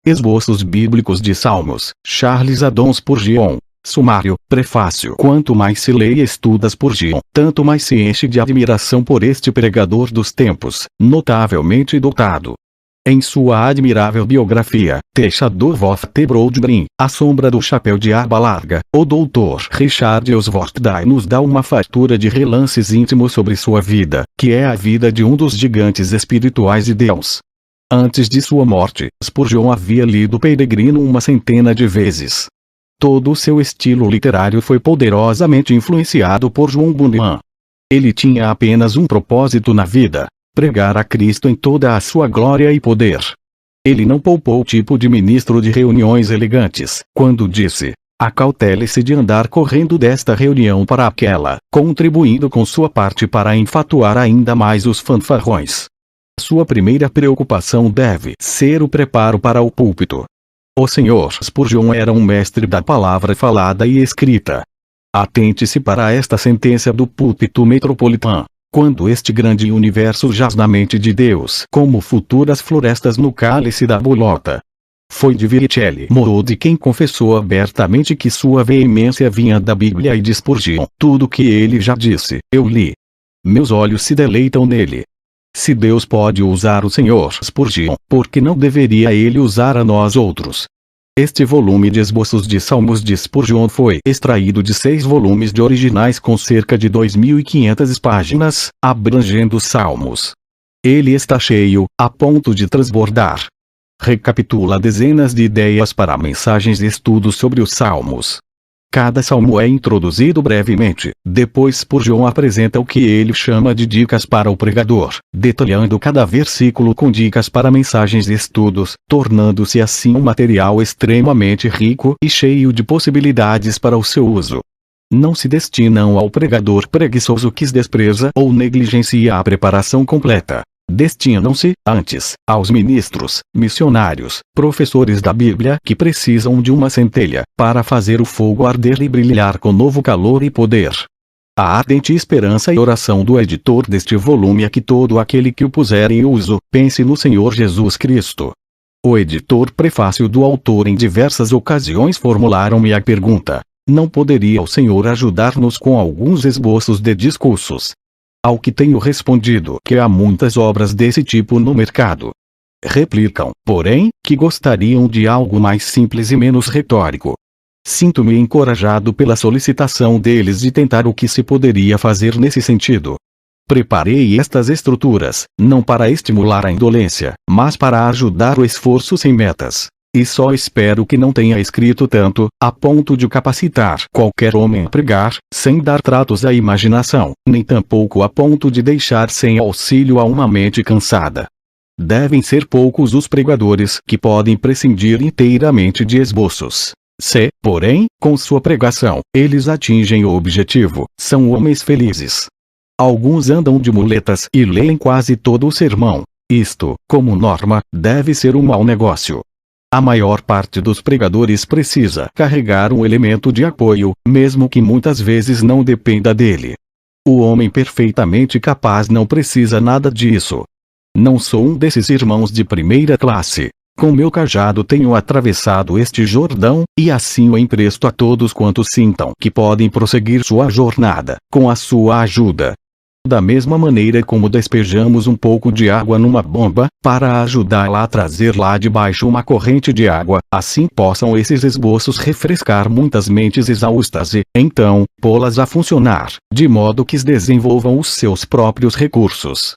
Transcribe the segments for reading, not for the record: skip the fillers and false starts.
Esboços Bíblicos de Salmos, Charles Haddon Spurgeon. Sumário, prefácio. Quanto mais se lê e estuda Spurgeon, tanto mais se enche de admiração por este pregador dos tempos, notavelmente dotado. Em sua admirável biografia, The Shadow of the Broad Brim, A Sombra do Chapéu de Aba Larga, o Dr. Richard Osworth nos dá uma fartura de relances íntimos sobre sua vida, que é a vida de um dos gigantes espirituais de Deus. Antes de sua morte, Spurgeon havia lido Peregrino uma centena de vezes. Todo o seu estilo literário foi poderosamente influenciado por John Bunyan. Ele tinha apenas um propósito na vida: pregar a Cristo em toda a sua glória e poder. Ele não poupou o tipo de ministro de reuniões elegantes, quando disse: acautele-se de andar correndo desta reunião para aquela, contribuindo com sua parte para enfatuar ainda mais os fanfarrões. Sua primeira preocupação deve ser o preparo para o púlpito. O Sr. Spurgeon era um mestre da palavra falada e escrita. Atente-se para esta sentença do púlpito metropolitano. Quando este grande universo jaz na mente de Deus como futuras florestas no cálice da bolota. Foi de Vercelli Morodi quem confessou abertamente que sua veemência vinha da Bíblia e de Spurgeon. Tudo que ele já disse, eu li. Meus olhos se deleitam nele. Se Deus pode usar o Sr. Spurgeon, por que não deveria ele usar a nós outros? Este volume de esboços de Salmos de Spurgeon foi extraído de 6 volumes de originais com cerca de 2.500 páginas, abrangendo os Salmos. Ele está cheio, a ponto de transbordar. Recapitula dezenas de ideias para mensagens e estudos sobre os Salmos. Cada salmo é introduzido brevemente, depois Spurgeon apresenta o que ele chama de dicas para o pregador, detalhando cada versículo com dicas para mensagens e estudos, tornando-se assim um material extremamente rico e cheio de possibilidades para o seu uso. Não se destinam ao pregador preguiçoso que despreza ou negligencia a preparação completa. Destinam-se, antes, aos ministros, missionários, professores da Bíblia que precisam de uma centelha, para fazer o fogo arder e brilhar com novo calor e poder. A ardente esperança e oração do editor deste volume é que todo aquele que o puser em uso, pense no Senhor Jesus Cristo. O editor prefácio do autor em diversas ocasiões formularam-me a pergunta: não poderia o Senhor ajudar-nos com alguns esboços de discursos? Ao que tenho respondido que há muitas obras desse tipo no mercado. Replicam, porém, que gostariam de algo mais simples e menos retórico. Sinto-me encorajado pela solicitação deles de tentar o que se poderia fazer nesse sentido. Preparei estas estruturas, não para estimular a indolência, mas para ajudar o esforço sem metas. E só espero que não tenha escrito tanto, a ponto de capacitar qualquer homem a pregar, sem dar tratos à imaginação, nem tampouco a ponto de deixar sem auxílio a uma mente cansada. Devem ser poucos os pregadores que podem prescindir inteiramente de esboços. Se, porém, com sua pregação, eles atingem o objetivo, são homens felizes. Alguns andam de muletas e leem quase todo o sermão. Isto, como norma, deve ser um mau negócio. A maior parte dos pregadores precisa carregar um elemento de apoio, mesmo que muitas vezes não dependa dele. O homem perfeitamente capaz não precisa nada disso. Não sou um desses irmãos de primeira classe. Com meu cajado tenho atravessado este Jordão, e assim o empresto a todos quantos sintam que podem prosseguir sua jornada, com a sua ajuda. Da mesma maneira como despejamos um pouco de água numa bomba, para ajudá-la a trazer lá de baixo uma corrente de água, assim possam esses esboços refrescar muitas mentes exaustas e, então, pô-las a funcionar, de modo que desenvolvam os seus próprios recursos.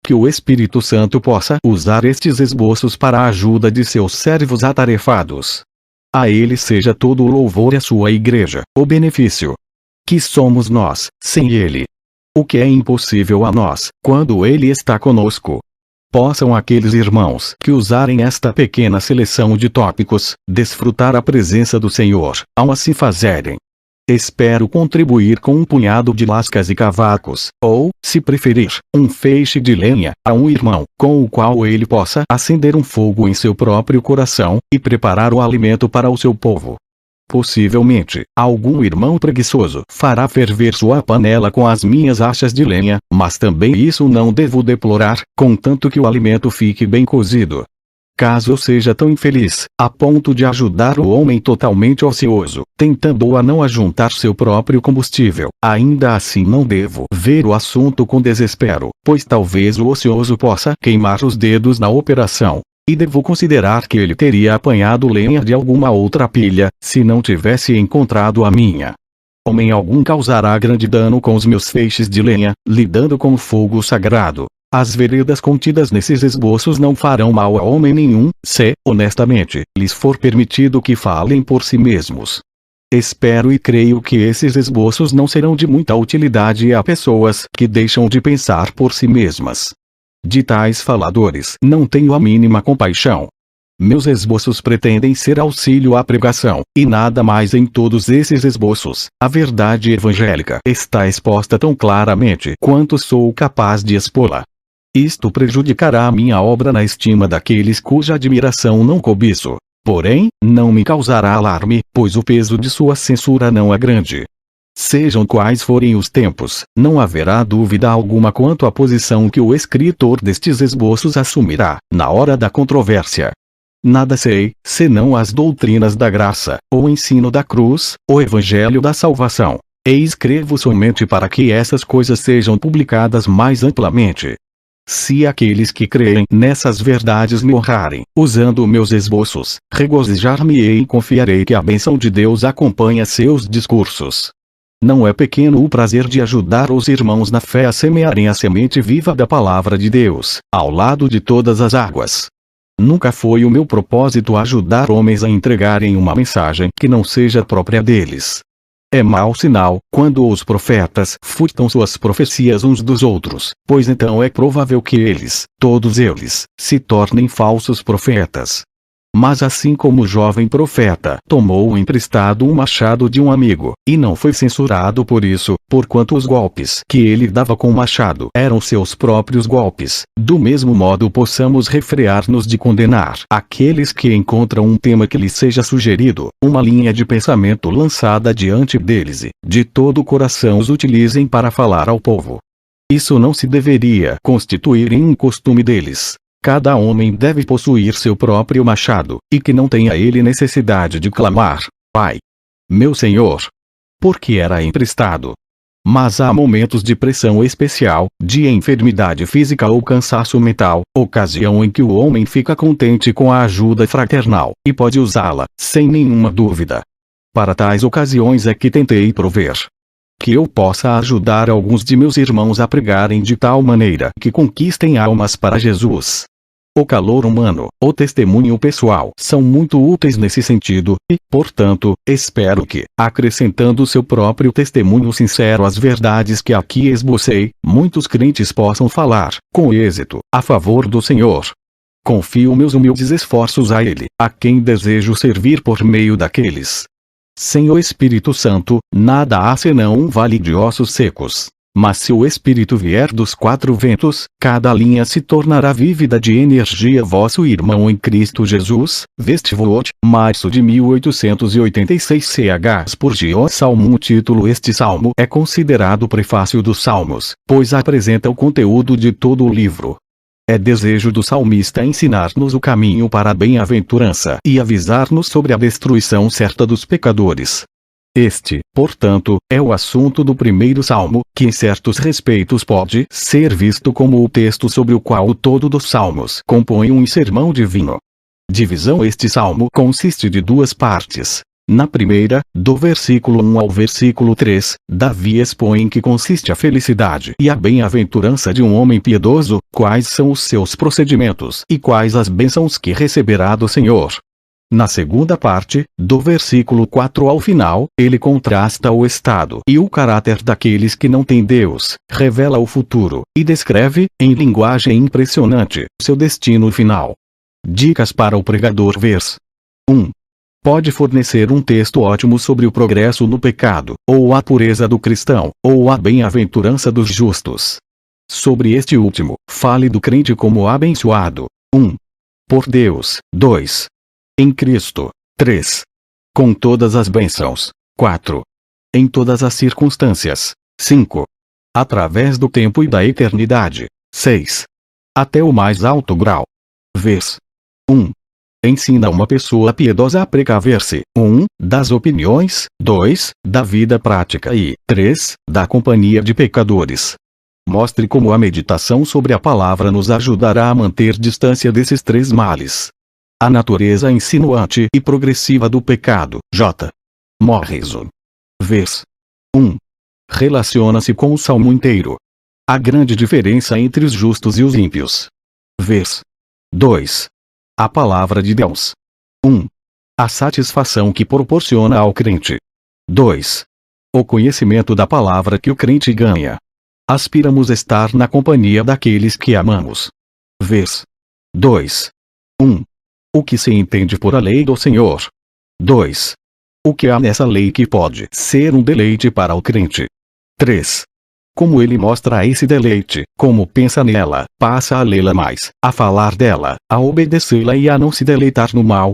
Que o Espírito Santo possa usar estes esboços para a ajuda de seus servos atarefados. A ele seja todo o louvor e a sua igreja, o benefício. Que somos nós, sem ele? O que é impossível a nós, quando ele está conosco? Possam aqueles irmãos que usarem esta pequena seleção de tópicos, desfrutar a presença do Senhor, ao assim fazerem. Espero contribuir com um punhado de lascas e cavacos, ou, se preferir, um feixe de lenha, a um irmão, com o qual ele possa acender um fogo em seu próprio coração, e preparar o alimento para o seu povo. Possivelmente, algum irmão preguiçoso fará ferver sua panela com as minhas achas de lenha, mas também isso não devo deplorar, contanto que o alimento fique bem cozido. Caso eu seja tão infeliz, a ponto de ajudar o homem totalmente ocioso, tentando-o a não ajuntar seu próprio combustível, ainda assim não devo ver o assunto com desespero, pois talvez o ocioso possa queimar os dedos na operação. E devo considerar que ele teria apanhado lenha de alguma outra pilha, se não tivesse encontrado a minha. Homem algum causará grande dano com os meus feixes de lenha, lidando com o fogo sagrado. As veredas contidas nesses esboços não farão mal a homem nenhum, se, honestamente, lhes for permitido que falem por si mesmos. Espero e creio que esses esboços não serão de muita utilidade a pessoas que deixam de pensar por si mesmas. De tais faladores não tenho a mínima compaixão. Meus esboços pretendem ser auxílio à pregação, e nada mais em todos esses esboços. A verdade evangélica está exposta tão claramente quanto sou capaz de expô-la. Isto prejudicará a minha obra na estima daqueles cuja admiração não cobiço. Porém, não me causará alarme, pois o peso de sua censura não é grande. Sejam quais forem os tempos, não haverá dúvida alguma quanto à posição que o escritor destes esboços assumirá, na hora da controvérsia. Nada sei, senão as doutrinas da graça, o ensino da cruz, o evangelho da salvação. E escrevo somente para que essas coisas sejam publicadas mais amplamente. Se aqueles que creem nessas verdades me honrarem, usando meus esboços, regozijar-me-ei e confiarei que a bênção de Deus acompanha seus discursos. Não é pequeno o prazer de ajudar os irmãos na fé a semearem a semente viva da palavra de Deus, ao lado de todas as águas. Nunca foi o meu propósito ajudar homens a entregarem uma mensagem que não seja própria deles. É mau sinal quando os profetas furtam suas profecias uns dos outros, pois então é provável que eles, todos eles, se tornem falsos profetas. Mas assim como o jovem profeta tomou emprestado um machado de um amigo, e não foi censurado por isso, porquanto os golpes que ele dava com o machado eram seus próprios golpes, do mesmo modo possamos refrear-nos de condenar aqueles que encontram um tema que lhes seja sugerido, uma linha de pensamento lançada diante deles e, de todo o coração os utilizem para falar ao povo. Isso não se deveria constituir em um costume deles. Cada homem deve possuir seu próprio machado, e que não tenha ele necessidade de clamar, Pai, meu Senhor, porque era emprestado. Mas há momentos de pressão especial, de enfermidade física ou cansaço mental, ocasião em que o homem fica contente com a ajuda fraternal, e pode usá-la, sem nenhuma dúvida. Para tais ocasiões é que tentei prover. Que eu possa ajudar alguns de meus irmãos a pregarem de tal maneira que conquistem almas para Jesus. O calor humano, o testemunho pessoal são muito úteis nesse sentido, e, portanto, espero que, acrescentando seu próprio testemunho sincero às verdades que aqui esbocei, muitos crentes possam falar, com êxito, a favor do Senhor. Confio meus humildes esforços a Ele, a quem desejo servir por meio daqueles. Sem o Espírito Santo, nada há senão um vale de ossos secos. Mas se o Espírito vier dos quatro ventos, cada linha se tornará vívida de energia. Vosso irmão em Cristo Jesus, Westwood, março de 1886 ch. por Gio Salmo. O título. Este salmo é considerado o prefácio dos salmos, pois apresenta o conteúdo de todo o livro. É desejo do salmista ensinar-nos o caminho para a bem-aventurança e avisar-nos sobre a destruição certa dos pecadores. Este, portanto, é o assunto do primeiro salmo, que em certos respeitos pode ser visto como o texto sobre o qual o todo dos salmos compõe um sermão divino. Divisão. Este salmo consiste de duas partes. Na primeira, do versículo 1 ao versículo 3, Davi expõe em que consiste a felicidade e a bem-aventurança de um homem piedoso, quais são os seus procedimentos e quais as bênçãos que receberá do Senhor. Na segunda parte, do versículo 4 ao final, ele contrasta o estado e o caráter daqueles que não têm Deus, revela o futuro, e descreve, em linguagem impressionante, seu destino final. Dicas para o pregador. Vers. 1. Pode fornecer um texto ótimo sobre o progresso no pecado, ou a pureza do cristão, ou a bem-aventurança dos justos. Sobre este último, fale do crente como abençoado. 1. Por Deus. 2. Em Cristo. 3. Com todas as bênçãos. 4. Em todas as circunstâncias. 5. Através do tempo e da eternidade. 6. Até o mais alto grau. Vers. 1. Ensina uma pessoa piedosa a precaver-se, 1. Das opiniões, 2. Da vida prática e 3. Da companhia de pecadores. Mostre como a meditação sobre a palavra nos ajudará a manter distância desses três males. A natureza insinuante e progressiva do pecado. J. Morrison. Vers. 1. Relaciona-se com o salmo inteiro. A grande diferença entre os justos e os ímpios. Vers. 2. A palavra de Deus. 1. A satisfação que proporciona ao crente. 2. O conhecimento da palavra que o crente ganha. Aspiramos estar na companhia daqueles que amamos. Vers. 2. 1. O que se entende por a lei do Senhor. 2. O que há nessa lei que pode ser um deleite para o crente. 3. Como ele mostra esse deleite, como pensa nela, passa a lê-la mais, a falar dela, a obedecê-la e a não se deleitar no mal.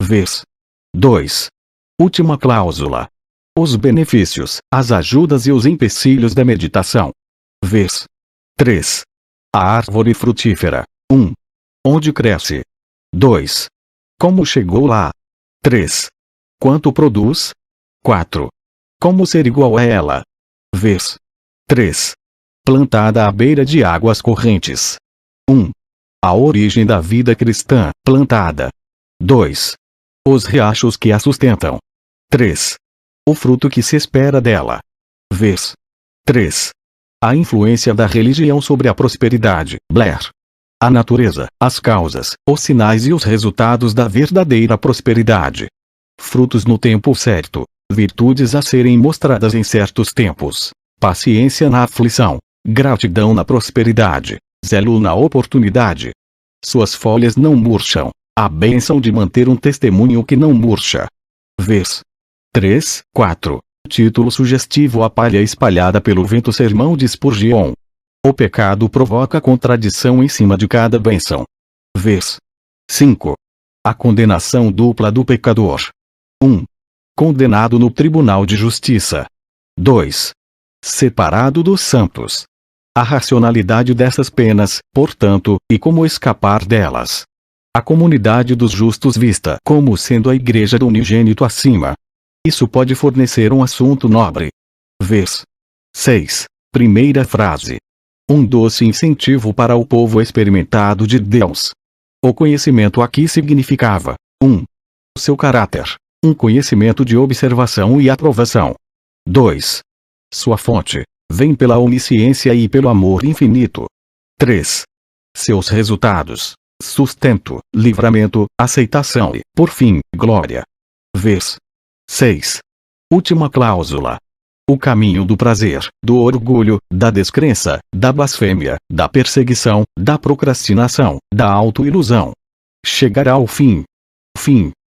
Vers. 2. Última cláusula. Os benefícios, as ajudas e os empecilhos da meditação. Vers. 3. A árvore frutífera. 1. Onde cresce? 2. Como chegou lá? 3. Quanto produz? 4. Como ser igual a ela? Vers. 3. Plantada à beira de águas correntes. 1. A origem da vida cristã, plantada. 2. Os riachos que a sustentam. 3. O fruto que se espera dela. Vers. 3. A influência da religião sobre a prosperidade. Blair. A natureza, as causas, os sinais e os resultados da verdadeira prosperidade. Frutos no tempo certo. Virtudes a serem mostradas em certos tempos. Paciência na aflição. Gratidão na prosperidade. Zelo na oportunidade. Suas folhas não murcham. A bênção de manter um testemunho que não murcha. Vers. 3, 4. Título sugestivo: A palha espalhada pelo vento. Sermão de Spurgeon. O pecado provoca contradição em cima de cada bênção. Vers. 5. A condenação dupla do pecador. 1. Condenado no tribunal de justiça. 2. Separado dos santos. A racionalidade dessas penas, portanto, e como escapar delas. A comunidade dos justos vista como sendo a igreja do unigênito acima. Isso pode fornecer um assunto nobre. Vers. 6. Primeira frase. Um doce incentivo para o povo experimentado de Deus. O conhecimento aqui significava 1. Seu caráter. Um conhecimento de observação e aprovação. 2. Sua fonte. Vem pela onisciência e pelo amor infinito. 3. Seus resultados. Sustento, livramento, aceitação e, por fim, glória. Vers. 6. Última cláusula. O caminho do prazer, do orgulho, da descrença, da blasfêmia, da perseguição, da procrastinação, da autoilusão. Chegará ao fim. Fim.